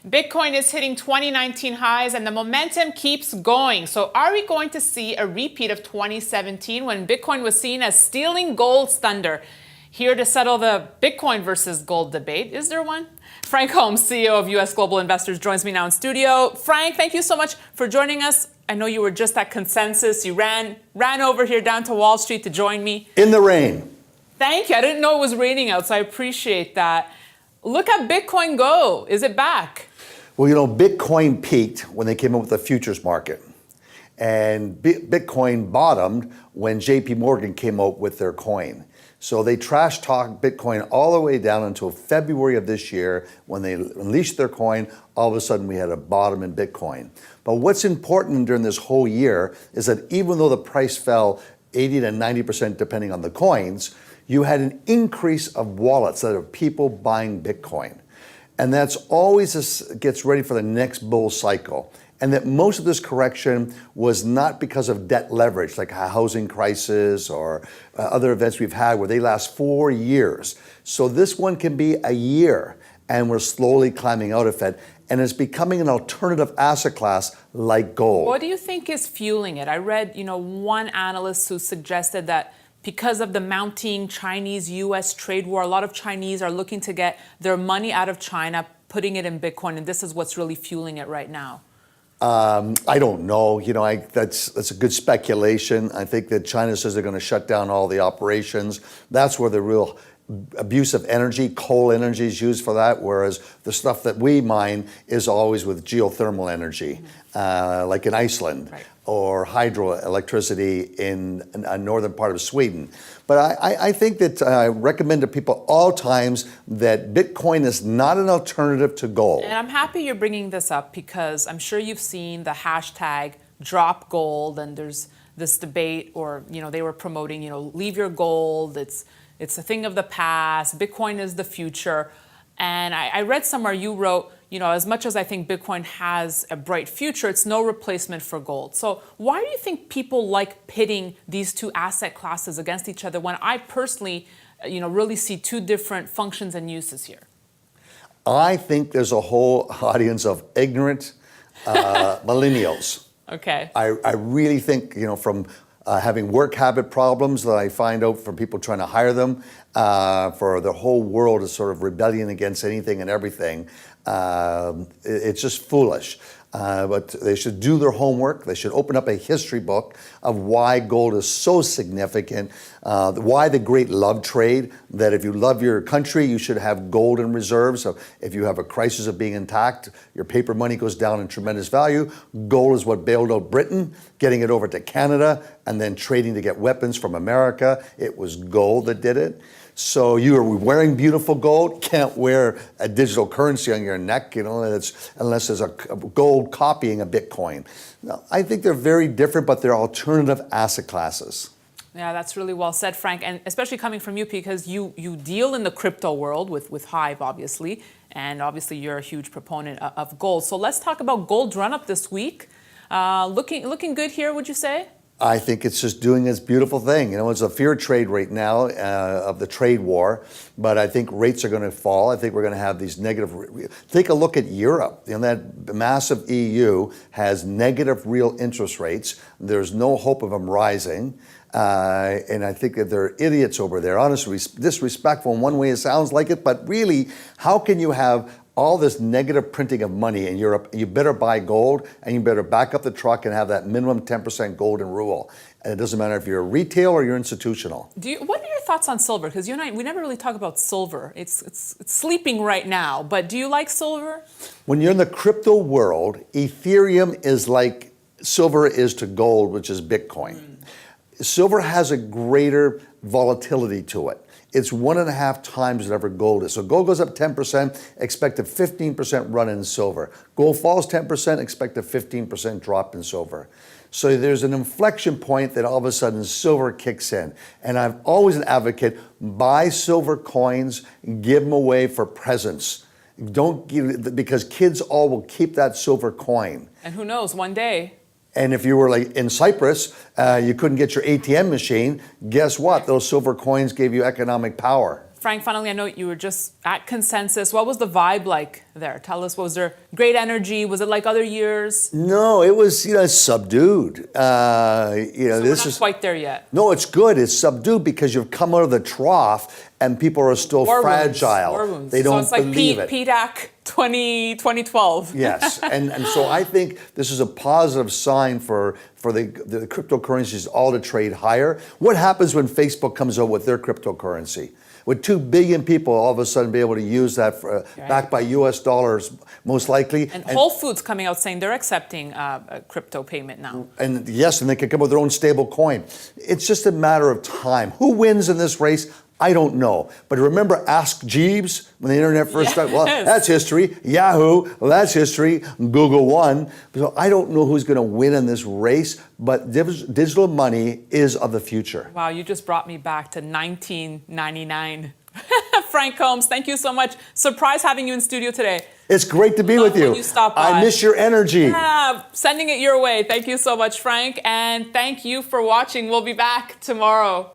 Bitcoin is hitting 2019 highs and the momentum keeps going. So are we going to see a repeat of 2017 when Bitcoin was seen as stealing gold's thunder? Here to settle the Bitcoin versus gold debate, is there one? Frank Holmes, CEO of US Global Investors, joins me now in studio. Frank, thank you so much for joining us. I know you were just at Consensus. You ran over here down to Wall Street to join me. In the rain. Thank you. I didn't know it was raining out, so I appreciate that. Look at Bitcoin go. Is it back? Well, you know, Bitcoin peaked when they came up with the futures market. And Bitcoin bottomed when JP Morgan came out with their coin. So they trash talked Bitcoin all the way down until February of this year when they unleashed their coin. All of a sudden we had a bottom in Bitcoin. But what's important during this whole year is that even though the price fell 80 to 90% depending on the coins, you had an increase of wallets that are people buying Bitcoin. And that's always gets ready for the next bull cycle. And that most of this correction was not because of debt leverage, like a housing crisis or other events we've had where they last 4 years. So this one can be a year, and we're slowly climbing out of it. And it's becoming an alternative asset class like gold. What do you think is fueling it? I read, one analyst who suggested that because of the mounting Chinese-US trade war, a lot of Chinese are looking to get their money out of China, putting it in Bitcoin, and this is what's really fueling it right now. I don't know. That's a good speculation. I think that China says they're going to shut down all the operations. That's where the real abuse of energy, coal energy is used for that, whereas the stuff that we mine is always with geothermal energy, like in Iceland. Right. Or hydroelectricity in a northern part of Sweden. But I think that I recommend to people all times that Bitcoin is not an alternative to gold. And I'm happy you're bringing this up because I'm sure you've seen the hashtag drop gold, and there's this debate, or they were promoting, leave your gold, it's a thing of the past, Bitcoin is the future. And I read somewhere you wrote, as much as I think Bitcoin has a bright future, it's no replacement for gold. So why do you think people like pitting these two asset classes against each other when I personally, really see two different functions and uses here? I think there's a whole audience of ignorant millennials. Okay. I really think, from having work habit problems that I find out from people trying to hire them, for the whole world is sort of rebellion against anything and everything. It's just foolish. But they should do their homework. They should open up a history book of why gold is so significant, why the great love trade, that if you love your country, you should have gold in reserves. So if you have a crisis of being intact, your paper money goes down in tremendous value. Gold is what bailed out Britain, getting it over to Canada, and then trading to get weapons from America. It was gold that did it. So you are wearing beautiful gold, can't wear a digital currency on your neck, unless there's a gold copying a Bitcoin. Now, I think they're very different, but they're alternative asset classes. Yeah, that's really well said, Frank, and especially coming from you because you deal in the crypto world with Hive, obviously, and obviously you're a huge proponent of gold. So let's talk about gold's run-up this week. Looking good here, would you say? I think it's just doing its beautiful thing. It's a fear trade right now of the trade war, but I think rates are going to fall. I think we're going to have these negative. Take a look at Europe. That massive EU has negative real interest rates. There's no hope of them rising. And I think that they're idiots over there. Honestly, disrespectful in one way it sounds like it, but really, how can you have all this negative printing of money in Europe? You better buy gold, and you better back up the truck and have that minimum 10% golden rule. And it doesn't matter if you're retail or you're institutional. What are your thoughts on silver? Because you and I, we never really talk about silver. It's sleeping right now, but do you like silver? When you're in the crypto world, Ethereum is like silver is to gold, which is Bitcoin. Silver has a greater volatility to it. It's 1.5 times whatever gold is. So gold goes up 10%, expect a 15% run in silver. Gold falls 10%, expect a 15% drop in silver. So there's an inflection point that all of a sudden silver kicks in. And I'm always an advocate, buy silver coins, give them away for presents. Don't give, because kids all will keep that silver coin. And who knows, one day. And if you were like in Cyprus, you couldn't get your ATM machine, guess what? Those silver coins gave you economic power. Frank, finally, I know you were just at Consensus. What was the vibe like there? Tell us, was there great energy? Was it like other years? No, it was subdued. So This we're not is quite there yet. no, it's good. It's subdued because you've come out of the trough and people are still War wounds, fragile. war wounds. They don't so it's like believe it. PDAC 2012. Yes, and so I think this is a positive sign for the cryptocurrencies all to trade higher. What happens when Facebook comes out with their cryptocurrency? Would 2 billion people all of a sudden be able to use that backed by US dollars, most likely? And Whole Foods coming out saying they're accepting a crypto payment now. And yes, and they can come up with their own stable coin. It's just a matter of time. Who wins in this race? I don't know. But remember Ask Jeeves when the internet first started? Well, that's history. Yahoo, well, that's history. Google won. So I don't know who's going to win in this race, but digital money is of the future. Wow, you just brought me back to 1999. Frank Holmes, thank you so much. Surprise having you in studio today. It's great to be Love with you. when you stop by. I miss your energy. Yeah, sending it your way. Thank you so much, Frank. And thank you for watching. We'll be back tomorrow.